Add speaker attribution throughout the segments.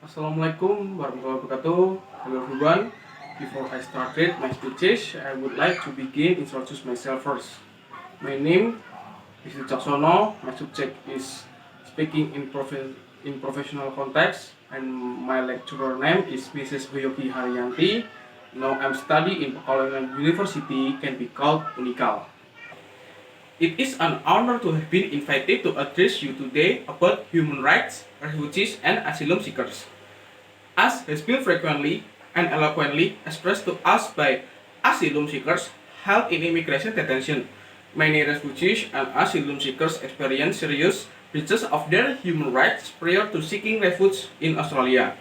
Speaker 1: Assalamualaikum warahmatullahi wabarakatuh. Hello everyone. Before I started my speeches, I would like to begin introduce myself first. My name is Wisnu Wicaksono. My subject is speaking in professional context, and my lecturer name is Mrs. Hoyoki Haryanti. Now I'm studying in Pekalongan University, can be called Unikal. It is an honor to have been invited to address you today about human rights, refugees, and asylum seekers. As has been frequently and eloquently expressed to us by asylum seekers held in immigration detention, many refugees and asylum seekers experience serious breaches of their human rights prior to seeking refuge in Australia.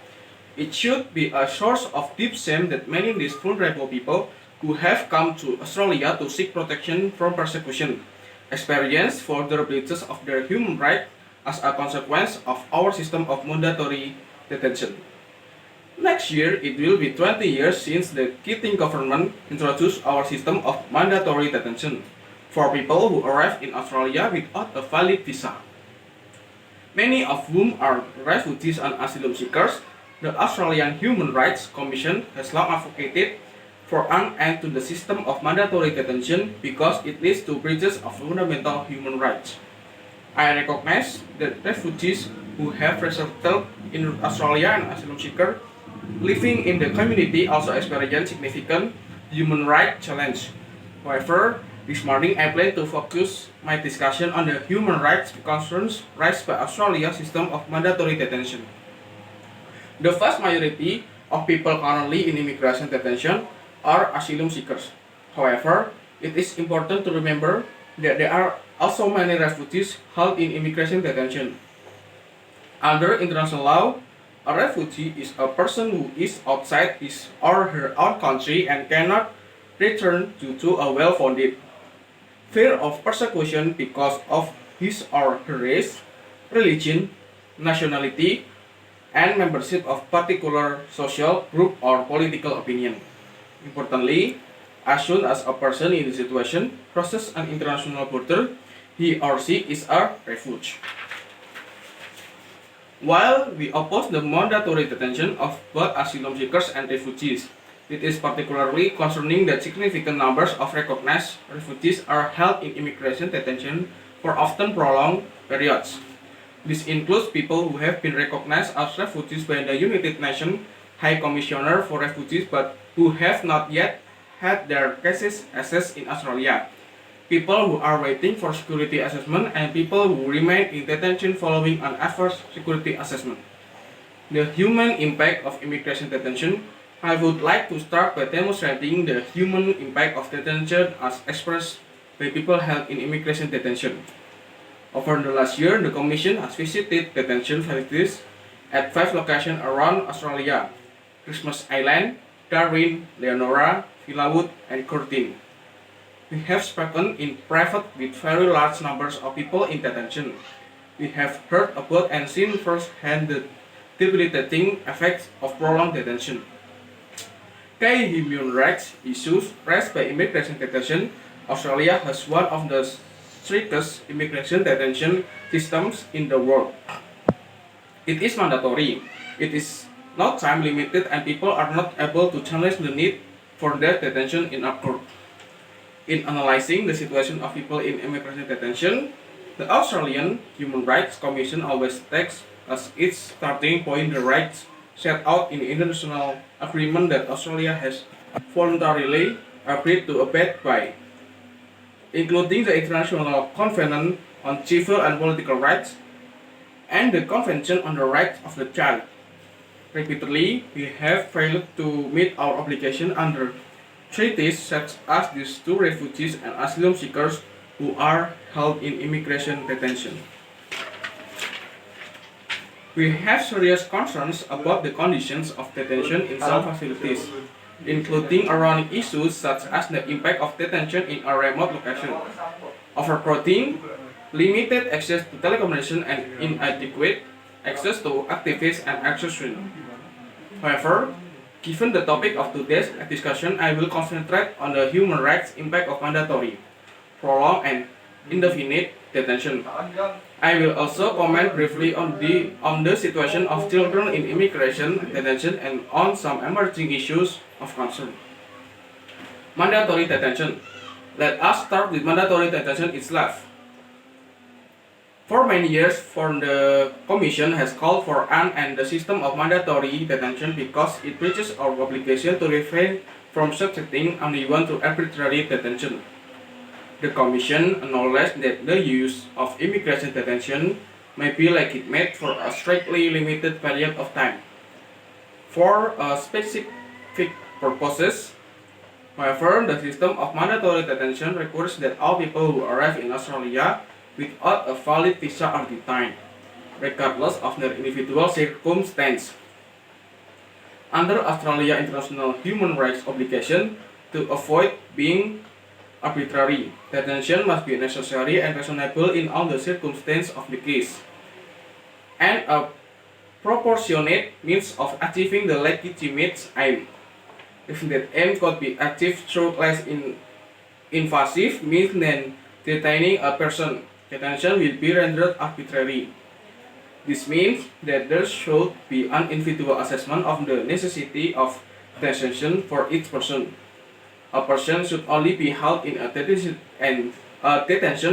Speaker 1: It should be a source of deep shame that many of these vulnerable people who have come to Australia to seek protection from persecution experience further breaches of their human rights as a consequence of our system of mandatory detention. Next year, it will be 20 years since the Keating government introduced our system of mandatory detention for people who arrive in Australia without a valid visa. Many of whom are refugees and asylum seekers. The Australian Human Rights Commission has long advocated for an end to the system of mandatory detention because it leads to breaches of fundamental human rights. I recognize that refugees who have resettled in Australia and asylum seekers living in the community also experience significant human rights challenge. However, this morning I plan to focus my discussion on the human rights concerns raised by Australia's system of mandatory detention. The vast majority of people currently in immigration detention are asylum seekers. However, it is important to remember that there are also many refugees held in immigration detention. Under international law, a refugee is a person who is outside his or her own country and cannot return due to a well-founded fear of persecution because of his or her race, religion, nationality, and membership of particular social group or political opinion. Importantly, as soon as a person in this situation crosses an international border, he or she is a refugee. While we oppose the mandatory detention of both asylum seekers and refugees, it is particularly concerning that significant numbers of recognized refugees are held in immigration detention for often prolonged periods. This includes people who have been recognized as refugees by the United Nations High Commissioner for Refugees but who have not yet had their cases assessed in Australia, people who are waiting for security assessment, and people who remain in detention following an adverse security assessment. The human impact of immigration detention. I would like to start by demonstrating the human impact of detention as expressed by people held in immigration detention. Over the last year, the Commission has visited detention facilities at 5 locations around Australia: Christmas Island, Darwin, Leonora, Villawood, and Curtin. We have spoken in private with very large numbers of people in detention. We have heard about and seen firsthand the debilitating effects of prolonged detention. Key human rights issues raised by immigration detention. Australia has one of the strictest immigration detention systems in the world. It is mandatory. It is not time limited and people are not able to challenge the need for their detention in a court. In analyzing the situation of people in immigration detention, the Australian Human Rights Commission always takes as its starting point the rights set out in the international agreement that Australia has voluntarily agreed to abide by, including the International Covenant on Civil and Political Rights and the Convention on the Rights of the Child. Repeatedly, we have failed to meet our obligation under treaties such as these to refugees and asylum seekers who are held in immigration detention. We have serious concerns about the conditions of detention in some facilities, including around issues such as the impact of detention in a remote location, overcrowding, limited access to telecommunication, and inadequate access to activists and accessories. However, given the topic of today's discussion, I will concentrate on the human rights impact of mandatory, prolonged, and indefinite detention. I will also comment briefly on the situation of children in immigration detention and on some emerging issues of concern. Mandatory detention. Let us start with mandatory detention itself. For many years, the Commission has called for an end the system of mandatory detention because it breaches our obligation to refrain from subjecting anyone to arbitrary detention. The Commission acknowledged that the use of immigration detention may be legitimate for a strictly limited period of time for specific purposes. However, the system of mandatory detention requires that all people who arrive in Australia without a valid visa are detained, regardless of their individual circumstance. Under Australia international human rights obligation to avoid being arbitrary, detention must be necessary and reasonable in all the circumstances of the case, and a proportionate means of achieving the legitimate aim. If that aim could be achieved through less invasive means than detaining a person, detention will be rendered arbitrary. This means that there should be an individual assessment of the necessity of detention for each person. A person should only be held in a detention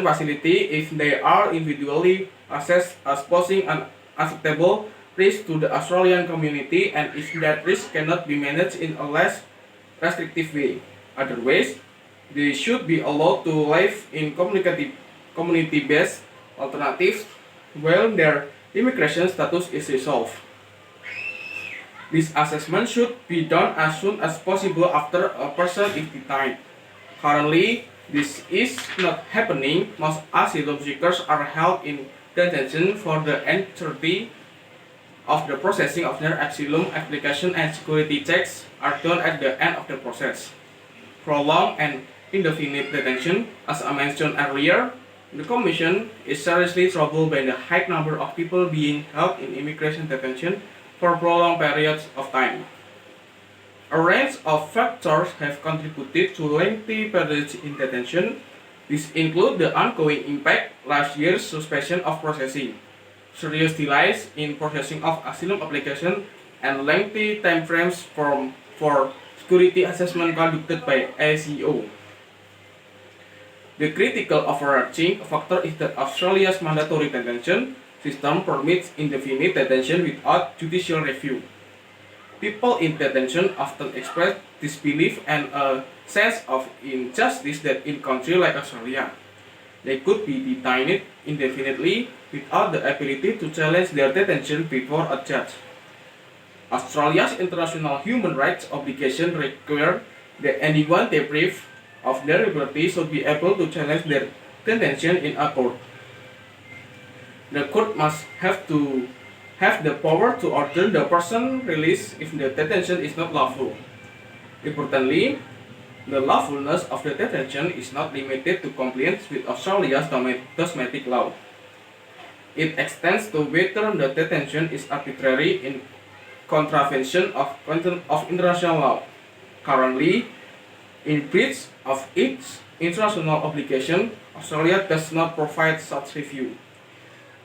Speaker 1: facility if they are individually assessed as posing an acceptable risk to the Australian community and if that risk cannot be managed in a less restrictive way. Otherwise, they should be allowed to live in community-based alternatives while their immigration status is resolved. This assessment should be done as soon as possible after a person is detained. Currently, this is not happening. Most asylum seekers are held in detention for the entirety of the processing of their asylum application and security checks are done at the end of the process. Prolonged and indefinite detention, as I mentioned earlier, the Commission is seriously troubled by the high number of people being held in immigration detention for prolonged periods of time. A range of factors have contributed to lengthy periods in detention. These include the ongoing impact, last year's suspension of processing, serious delays in processing of asylum application, and lengthy timeframes for security assessment conducted by ACO. The critical overarching factor is that Australia's mandatory detention system permits indefinite detention without judicial review. People in detention often express disbelief and a sense of injustice that in countries like Australia, they could be detained indefinitely without the ability to challenge their detention before a judge. Australia's international human rights obligation require that anyone deprived of their liberty should be able to challenge their detention in a court. The court must have the power to order the person released if the detention is not lawful. Importantly, the lawfulness of the detention is not limited to compliance with Australia's domestic law. It extends to whether the detention is arbitrary in contravention of international law. Currently, in breach of its international obligation, Australia does not provide such review.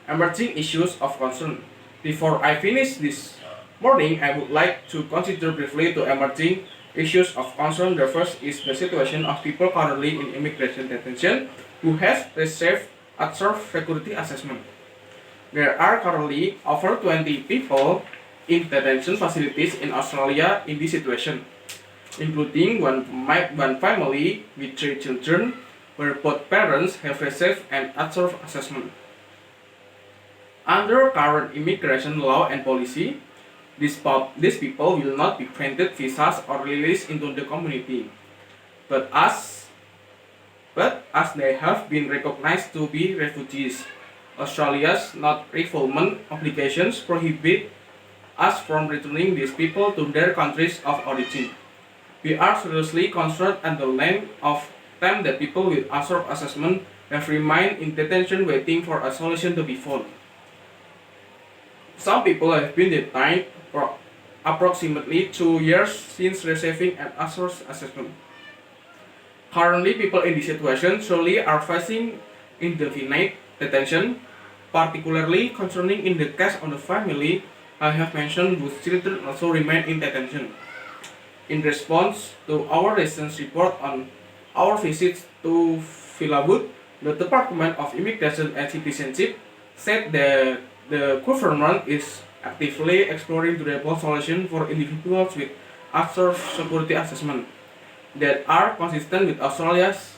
Speaker 1: Emerging issues of concern. Before I finish this morning, I would like to consider briefly the emerging issues of concern. The first is the situation of people currently in immigration detention who have received adverse security assessment. There are currently over 20 people in detention facilities in Australia in this situation, including one family with 3 children where both parents have received an adverse assessment. Under current immigration law and policy, these people will not be granted visas or released into the community, but as they have been recognized to be refugees, Australia's non-refoulement obligations prohibit us from returning these people to their countries of origin. We are seriously concerned at the length of time that people with adverse assessment have remained in detention waiting for a solution to be found. Some people have been detained for approximately 2 years since receiving an adverse assessment. Currently, people in this situation surely are facing indefinite detention, particularly concerning in the case of the family I have mentioned whose children also remain in detention. In response to our recent report on our visits to Filabut, the Department of Immigration and Citizenship said that the government is actively exploring durable solutions for individuals with absurd security assessment that are consistent with Australia's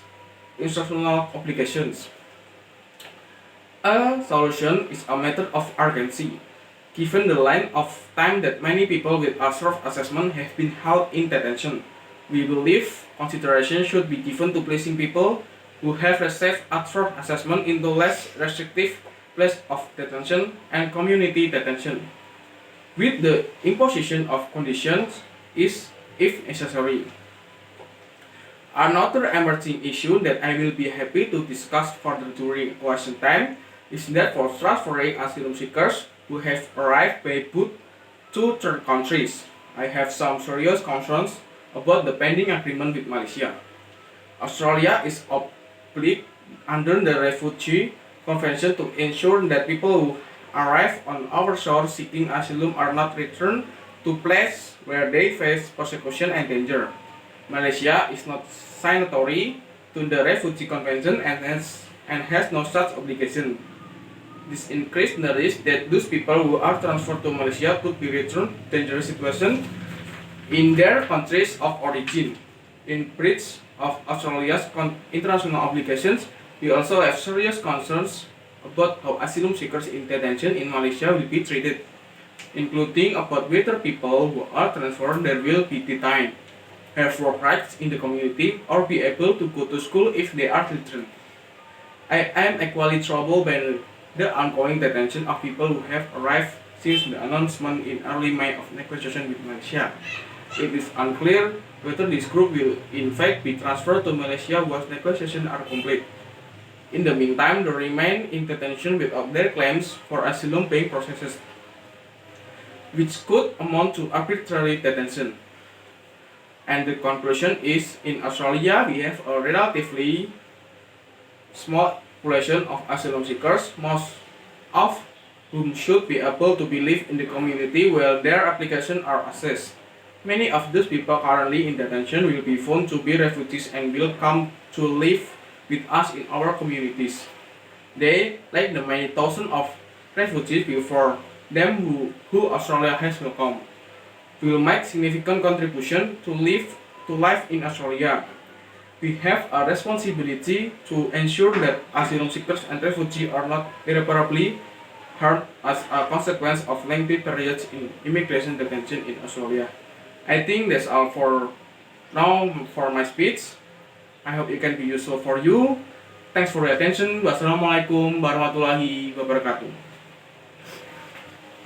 Speaker 1: international obligations. A solution is a matter of urgency, given the length of time that many people with absurd assessment have been held in detention. We believe consideration should be given to placing people who have received absurd assessment into less restrictive place of detention and community detention, with the imposition of conditions is if necessary. Another emerging issue that I will be happy to discuss further during question time is that for transferring asylum seekers who have arrived by boat to third countries, I have some serious concerns about the pending agreement with Malaysia. Australia is obliged under the Refugee Convention to ensure that people who arrive on our shore seeking asylum are not returned to places where they face persecution and danger. Malaysia is not signatory to the Refugee Convention and has no such obligation. This increases the risk that those people who are transferred to Malaysia could be returned to dangerous situations in their countries of origin. In breach of Australia's international obligations, we also have serious concerns about how asylum seekers in detention in Malaysia will be treated, including about whether people who are transferred there will be detained, have work rights in the community, or be able to go to school if they are children. I am equally troubled by the ongoing detention of people who have arrived since the announcement in early May of negotiation with Malaysia. It is unclear whether this group will in fact be transferred to Malaysia once negotiations are complete. In the meantime, they remain in detention without their claims for asylum being processed, which could amount to arbitrary detention. And the conclusion is, in Australia, we have a relatively small population of asylum seekers, most of whom should be able to be live in the community while their applications are assessed. Many of those people currently in detention will be found to be refugees and will come to live with us in our communities. They, like the many thousands of refugees before them who Australia has welcomed, will make significant contribution to life in Australia. We have a responsibility to ensure that asylum seekers and refugees are not irreparably hurt as a consequence of lengthy periods in immigration detention in Australia. I think that's all for now for my speech. I hope it can be useful for you. Thanks for your attention. Wassalamualaikum warahmatullahi wabarakatuh.